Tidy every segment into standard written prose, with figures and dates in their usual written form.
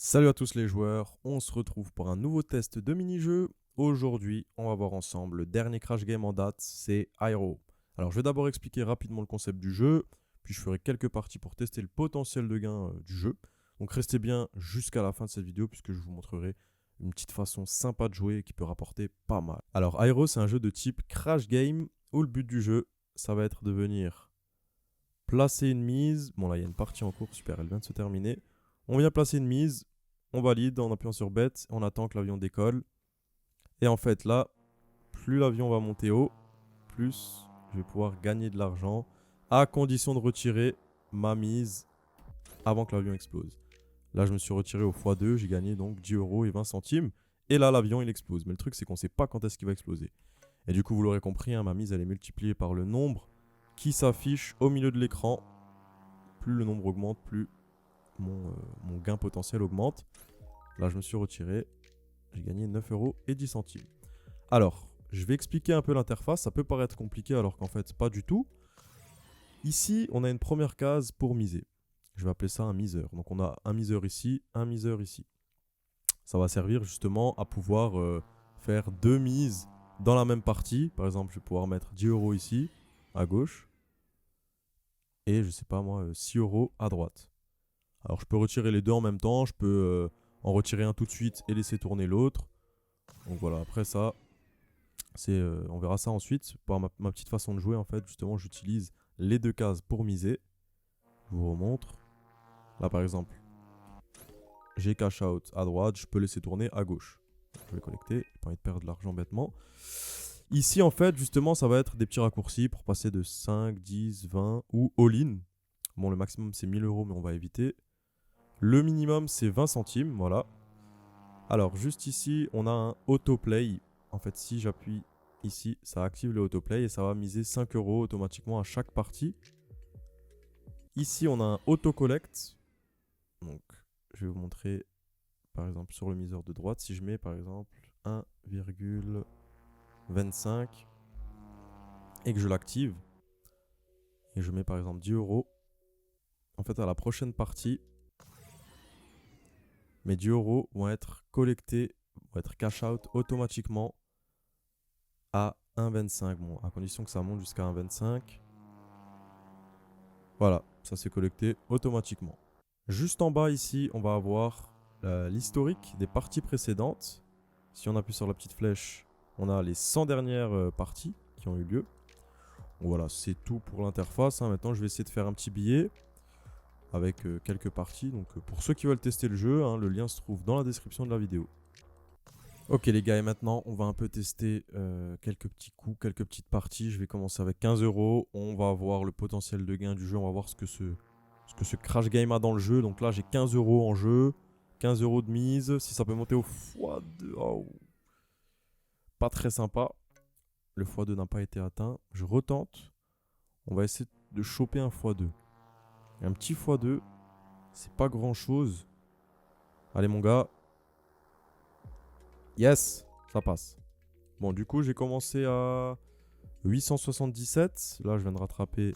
Salut à tous les joueurs, on se retrouve pour un nouveau test de mini-jeu. Aujourd'hui, on va voir ensemble le dernier crash game en date, c'est Aero. Alors je vais d'abord expliquer rapidement le concept du jeu, puis je ferai quelques parties pour tester le potentiel de gain du jeu. Donc restez bien jusqu'à la fin de cette vidéo puisque je vous montrerai une petite façon sympa de jouer qui peut rapporter pas mal. Alors Aero, c'est un jeu de type crash game où le but du jeu, ça va être de venir placer une mise. Bon là il y a une partie en cours, super, elle vient de se terminer. On vient placer une mise, on valide en appuyant sur bet, on attend que l'avion décolle. Et en fait là, plus l'avion va monter haut, plus je vais pouvoir gagner de l'argent à condition de retirer ma mise avant que l'avion explose. Là je me suis retiré au x2, j'ai gagné donc 10 euros et 20 centimes. Et là l'avion il explose. Mais le truc c'est qu'on ne sait pas quand est-ce qu'il va exploser. Et du coup vous l'aurez compris, hein, ma mise elle est multipliée par le nombre qui s'affiche au milieu de l'écran. Plus le nombre augmente, plus mon gain potentiel augmente. Là, je me suis retiré. J'ai gagné 9 euros et 10 centimes. Alors, je vais expliquer un peu l'interface. Ça peut paraître compliqué alors qu'en fait, pas du tout. Ici, on a une première case pour miser. Je vais appeler ça un miseur. Donc, on a un miseur ici, un miseur ici. Ça va servir justement à pouvoir faire deux mises dans la même partie. Par exemple, je vais pouvoir mettre 10 euros ici, à gauche. Et je sais pas moi, 6 euros à droite. Alors je peux retirer les deux en même temps, je peux en retirer un tout de suite et laisser tourner l'autre. Donc voilà, après ça, on verra ça ensuite. Par ma petite façon de jouer, en fait, justement, j'utilise les deux cases pour miser. Je vous remontre. Là par exemple, j'ai cash out à droite, je peux laisser tourner à gauche. Je vais collecter, j'ai pas envie de perdre de l'argent bêtement. Ici en fait, justement, ça va être des petits raccourcis pour passer de 5, 10, 20 ou all-in. Bon, le maximum c'est 1000 euros, mais on va éviter. Le minimum c'est 20 centimes, voilà. Alors juste ici, on a un autoplay. En fait, si j'appuie ici, ça active le autoplay et ça va miser 5 euros automatiquement à chaque partie. Ici, on a un autocollect. Donc, je vais vous montrer, par exemple, sur le miseur de droite, si je mets, par exemple, 1,25 et que je l'active, et je mets, par exemple, 10 euros, en fait, à la prochaine partie, mes 10 euros vont être collectés, vont être cash out automatiquement à 1,25. Bon, à condition que ça monte jusqu'à 1,25. Voilà, ça s'est collecté automatiquement. Juste en bas ici, on va avoir l'historique des parties précédentes. Si on appuie sur la petite flèche, on a les 100 dernières parties qui ont eu lieu. Donc voilà, c'est tout pour l'interface. Maintenant, je vais essayer de faire un petit billet avec quelques parties. Donc pour ceux qui veulent tester le jeu, le lien se trouve dans la description de la vidéo. Ok les gars, et maintenant on va un peu tester quelques petits coups, quelques petites parties. Je vais commencer avec 15 euros. On va voir le potentiel de gain du jeu. On va voir ce que ce crash game a dans le jeu. Donc là j'ai 15 euros en jeu. 15 euros de mise. Si ça peut monter au x2. Oh. Pas très sympa. Le x2 n'a pas été atteint. Je retente. On va essayer de choper un x2. Un petit x2. C'est pas grand chose. Allez mon gars. Yes, ça passe. Bon du coup j'ai commencé à 877. Là, je viens de rattraper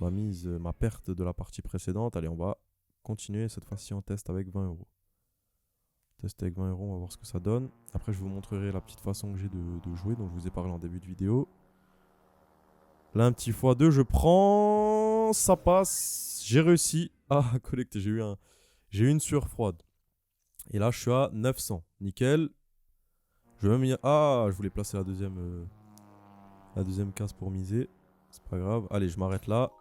ma mise, ma perte de la partie précédente. Allez, on va continuer cette fois-ci en test avec 20 euros. Test avec 20 euros, on va voir ce que ça donne. Après, je vous montrerai la petite façon que j'ai de jouer, dont je vous ai parlé en début de vidéo. Là, un petit x2, je prends. Ça passe. J'ai réussi à collecter. J'ai eu une sueur froide. Et là, je suis à 900. Nickel. Je vais même y... Ah, je voulais placer la deuxième case pour miser. C'est pas grave. Allez, je m'arrête là.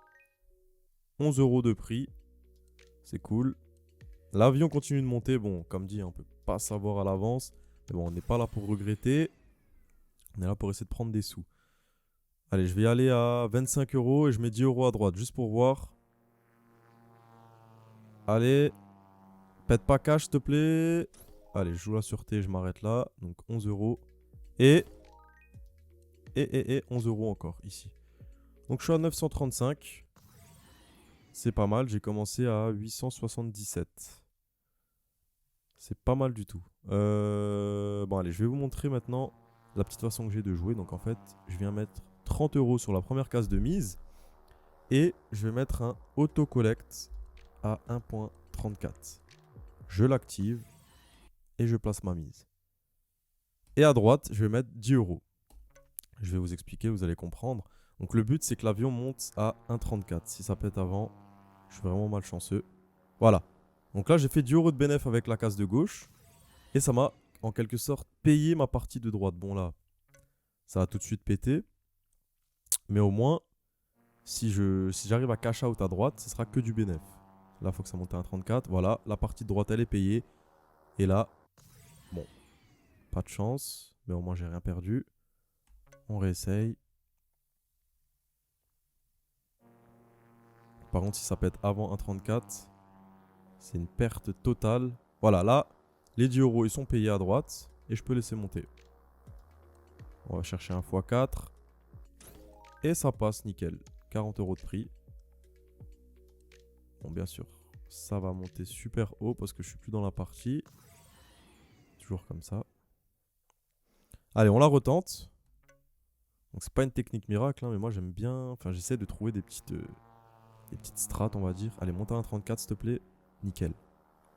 11 euros de prix. C'est cool. L'avion continue de monter. Bon, comme dit, on peut pas savoir à l'avance. Mais bon, on n'est pas là pour regretter. On est là pour essayer de prendre des sous. Allez, je vais aller à 25 euros et je mets 10 euros à droite juste pour voir. Allez. Pète pas cash, s'il te plaît. Allez, je joue la sûreté, je m'arrête là. Donc 11 euros. Et 11 euros encore ici. Donc je suis à 935. C'est pas mal. J'ai commencé à 877. C'est pas mal du tout. Bon, allez, je vais vous montrer maintenant la petite façon que j'ai de jouer. Donc, en fait, je viens mettre 30 euros sur la première case de mise. Et je vais mettre un autocollect à 1,34. je l'active et je place ma mise. Et à droite, je vais mettre 10 euros. Je vais vous expliquer, vous allez comprendre. Donc le but, c'est que l'avion monte à 1,34. Si ça pète avant, je suis vraiment malchanceux. Voilà. Donc là, j'ai fait 10 euros de bénéf avec la case de gauche. Et ça m'a, en quelque sorte, payé ma partie de droite. Bon là, ça a tout de suite pété. Mais au moins, si j'arrive à cash out à droite, ce sera que du bénéf. Là, il faut que ça monte à 1,34. Voilà, la partie de droite, elle est payée. Et là, bon, pas de chance. Mais au moins, j'ai rien perdu. On réessaye. Par contre, si ça pète avant 1,34, c'est une perte totale. Voilà, là, les 10 euros, ils sont payés à droite. Et je peux laisser monter. On va chercher un x4. Et ça passe, nickel. 40 euros de prix. Bon, bien sûr, ça va monter super haut parce que je suis plus dans la partie. Toujours comme ça. Allez, on la retente. Donc, c'est pas une technique miracle, hein, mais moi, j'aime bien... Enfin, j'essaie de trouver des petites strates, on va dire. Allez, monte à 1,34, s'il te plaît. Nickel.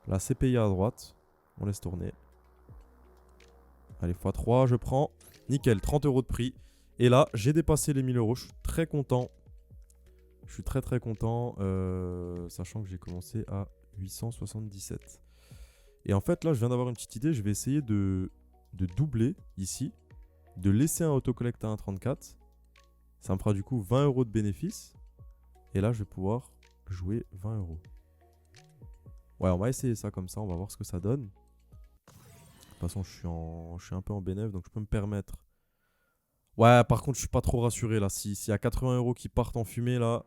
Là, c'est payé à droite. On laisse tourner. Allez, x3, je prends. Nickel, 30 euros de prix. Et là, j'ai dépassé les 1000 euros. Je suis très content. Je suis très très content. Sachant que j'ai commencé à 877. Et en fait, là, je viens d'avoir une petite idée. Je vais essayer de doubler ici. De laisser un autocollect à 1,34. Ça me fera du coup 20 euros de bénéfice. Et là, je vais pouvoir jouer 20 euros. Ouais, on va essayer ça comme ça. On va voir ce que ça donne. De toute façon, je suis un peu en bénéf, donc je peux me permettre. Ouais, par contre, je suis pas trop rassuré là. S'il y a 80 euros qui partent en fumée là.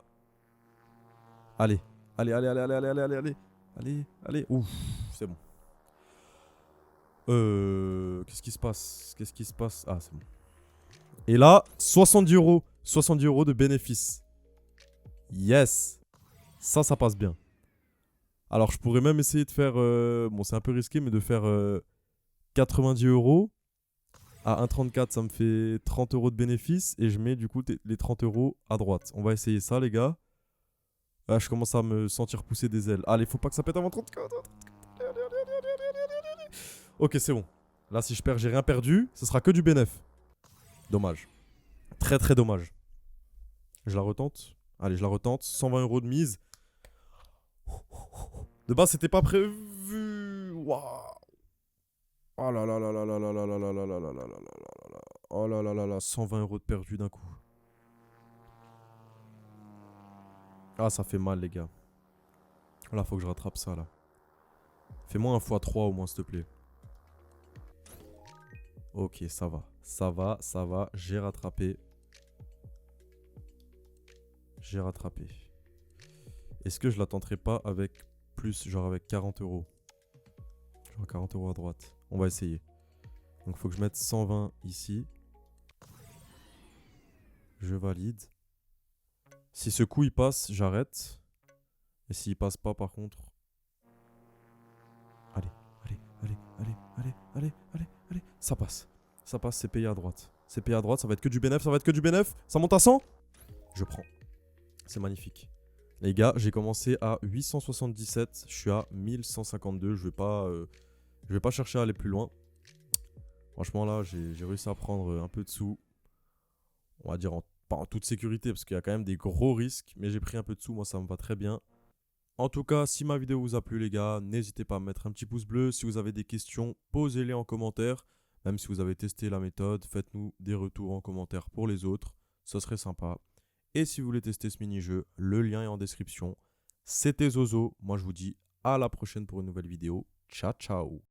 Allez. Allez, allez, allez, allez, allez, allez, allez. Allez, allez. Ouf, c'est bon. Qu'est-ce qui se passe? Qu'est-ce qui se passe? Ah, c'est bon. Et là, 70 euros. 70 euros de bénéfice. Yes. Ça passe bien. Alors, je pourrais même essayer de faire... bon, c'est un peu risqué, mais de faire 90 euros. À 1,34, ça me fait 30 euros de bénéfice. Et je mets du coup les 30 euros à droite. On va essayer ça, les gars. Ah, je commence à me sentir pousser des ailes. Allez, faut pas que ça pète avant 34. Ok, c'est bon. Là, si je perds, j'ai rien perdu. Ce sera que du bénéf. Dommage. Très, très dommage. Je la retente. Allez, je la retente. 120 euros de mise. De base, c'était pas prévu. Waouh. Oh là là là là là là là là là là là là là là là là. Oh là là là là. 120 euros de perdu d'un coup. Ah, ça fait mal, les gars. Là, faut que je rattrape ça, là. Fais-moi un x3 au moins, s'il te plaît. Ok, ça va. Ça va, ça va. J'ai rattrapé. J'ai rattrapé. Est-ce que je la tenterai pas avec plus, genre avec 40 euros? Genre 40 euros à droite. On va essayer. Donc, il faut que je mette 120 ici. Je valide. Si ce coup, il passe, j'arrête. Et s'il passe pas, par contre... Allez, allez, allez, allez, allez, allez, allez, allez. Ça passe. Ça passe, c'est payé à droite. C'est payé à droite, ça va être que du bénéf, ça va être que du bénéf. Ça monte à 100. Je prends. C'est magnifique. Les gars, j'ai commencé à 877. Je suis à 1152. Je vais pas chercher à aller plus loin. Franchement, là, j'ai réussi à prendre un peu de sous. On va dire pas en toute sécurité, parce qu'il y a quand même des gros risques. Mais j'ai pris un peu de sous, moi, ça me va très bien. En tout cas, si ma vidéo vous a plu, les gars, n'hésitez pas à mettre un petit pouce bleu. Si vous avez des questions, posez-les en commentaire. Même si vous avez testé la méthode, faites-nous des retours en commentaire pour les autres. Ça serait sympa. Et si vous voulez tester ce mini-jeu, le lien est en description. C'était Zozo. Moi, je vous dis à la prochaine pour une nouvelle vidéo. Ciao, ciao.